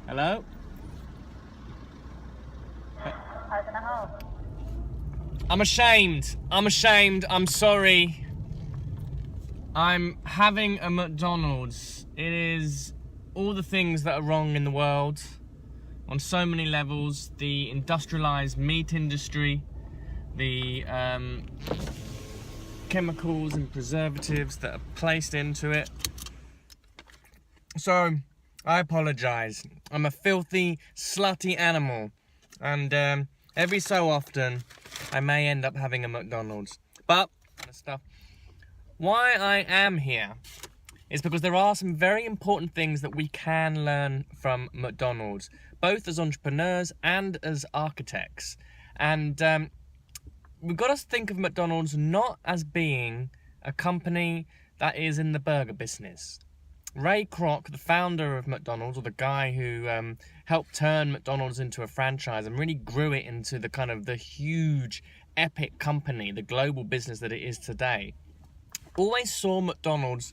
Hello? How can I help? I'm ashamed. I'm sorry. I'm having a McDonald's. It is all the things that are wrong in the world on so many levels. The industrialized meat industry, the chemicals and preservatives that are placed into it. So, I apologize. I'm a filthy, slutty animal. And every so often, I may end up having a McDonald's. But, stuff. Why I am here is because there are some very important things that we can learn from McDonald's, both as entrepreneurs and as architects. And we've got to think of McDonald's not as being a company that is in the burger business. Ray Kroc, the founder of McDonald's, or the guy who helped turn McDonald's into a franchise and really grew it into the kind of the huge, epic company, the global business that it is today, always saw McDonald's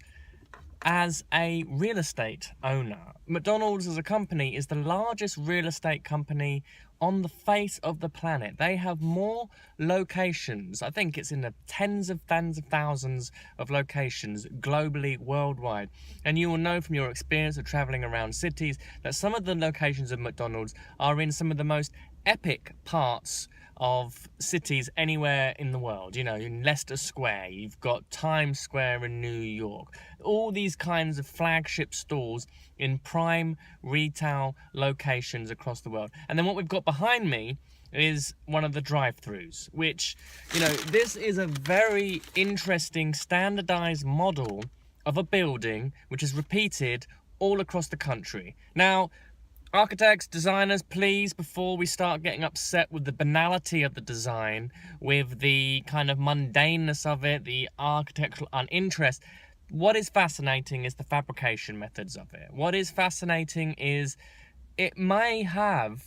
as a real estate owner. McDonald's as a company is the largest real estate company on the face of the planet. They have more locations. I think it's in the tens of thousands of locations globally, worldwide. And you will know from your experience of traveling around cities that some of the locations of McDonald's are in some of the most epic parts of cities anywhere in the world. You know, in Leicester Square, you've got Times Square in New York, all these kinds of flagship stores in prime retail locations across the world. And then what we've got behind me is one of the drive-thrus, which, you know, this is a very interesting standardized model of a building which is repeated all across the country. Now, architects, designers, please, before we start getting upset with the banality of the design, with the kind of mundaneness of it, the architectural uninterest, what is fascinating is the fabrication methods of it. What is fascinating is it may have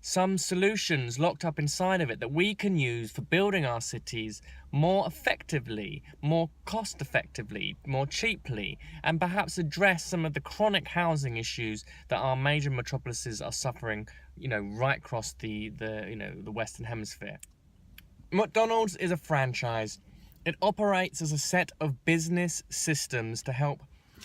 some solutions locked up inside of it that we can use for building our cities more effectively, more cost effectively, more cheaply, and perhaps address some of the chronic housing issues that our major metropolises are suffering, you know, right across the Western Hemisphere. McDonald's is a franchise. It operates as a set of business systems to help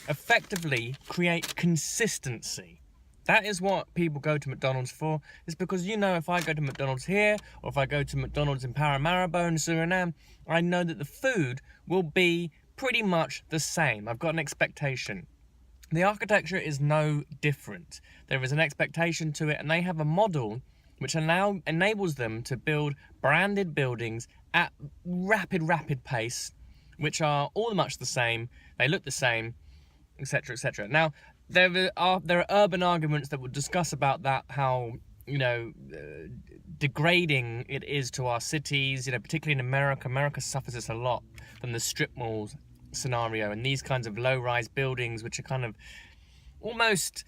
effectively create consistency. That is what people go to McDonald's for. It's because, you know, if I go to McDonald's here, or if I go to McDonald's in Paramaribo in Suriname, I know that the food will be pretty much the same. I've got an expectation. The architecture is no different. There is an expectation to it, and they have a model which now enables them to build branded buildings at rapid pace, which are all much the same, they look the same, etc., etc. Now, there are urban arguments that would discuss about that, how, you know, degrading it is to our cities, you know, particularly in America. America suffers this a lot from the strip malls scenario and these kinds of low-rise buildings which are kind of almost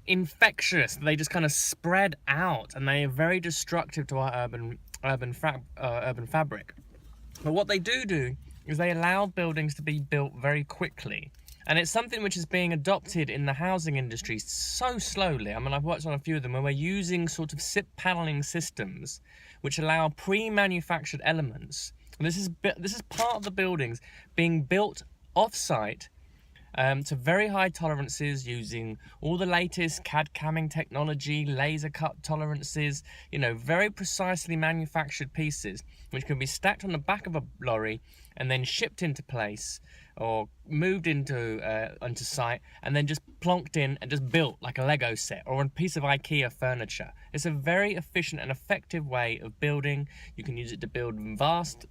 infectious. They just kind of spread out and they are very destructive to our urban fabric. But what they do is they allow buildings to be built very quickly. And it's something which is being adopted in the housing industry so slowly. I mean, I've worked on a few of them where we're using sort of SIPP paneling systems which allow pre-manufactured elements. And this is part of the buildings being built off-site to very high tolerances, using all the latest CAD camming technology, laser cut tolerances, you know, very precisely manufactured pieces which can be stacked on the back of a lorry and then shipped into place or moved into site and then just plonked in and just built like a Lego set or a piece of IKEA furniture. It's a very efficient and effective way of building. You can use it to build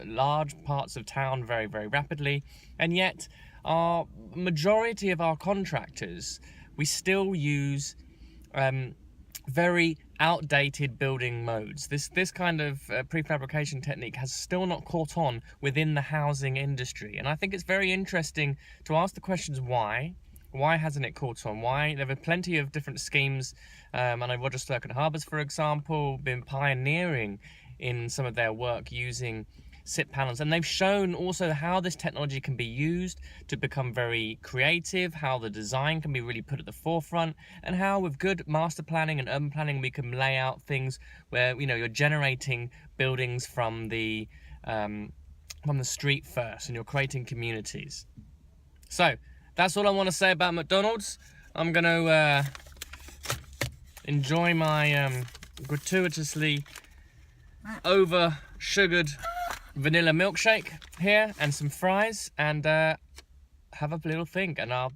large parts of town very, very rapidly. And yet, our majority of our contractors, we still use very outdated building modes. This kind of prefabrication technique has still not caught on within the housing industry, and I think it's very interesting to ask the questions why. Why hasn't it caught on? Why? There are plenty of different schemes. I know Roger Sturk and Harbours, for example, been pioneering in some of their work using SIPP panels, and they've shown also how this technology can be used to become very creative, how the design can be really put at the forefront, and how with good master planning and urban planning we can lay out things where, you know, you're generating buildings from the street first, and you're creating communities. So that's all I want to say about McDonald's. I'm going to enjoy my gratuitously over sugared vanilla milkshake here and some fries, and have a little think, and I'll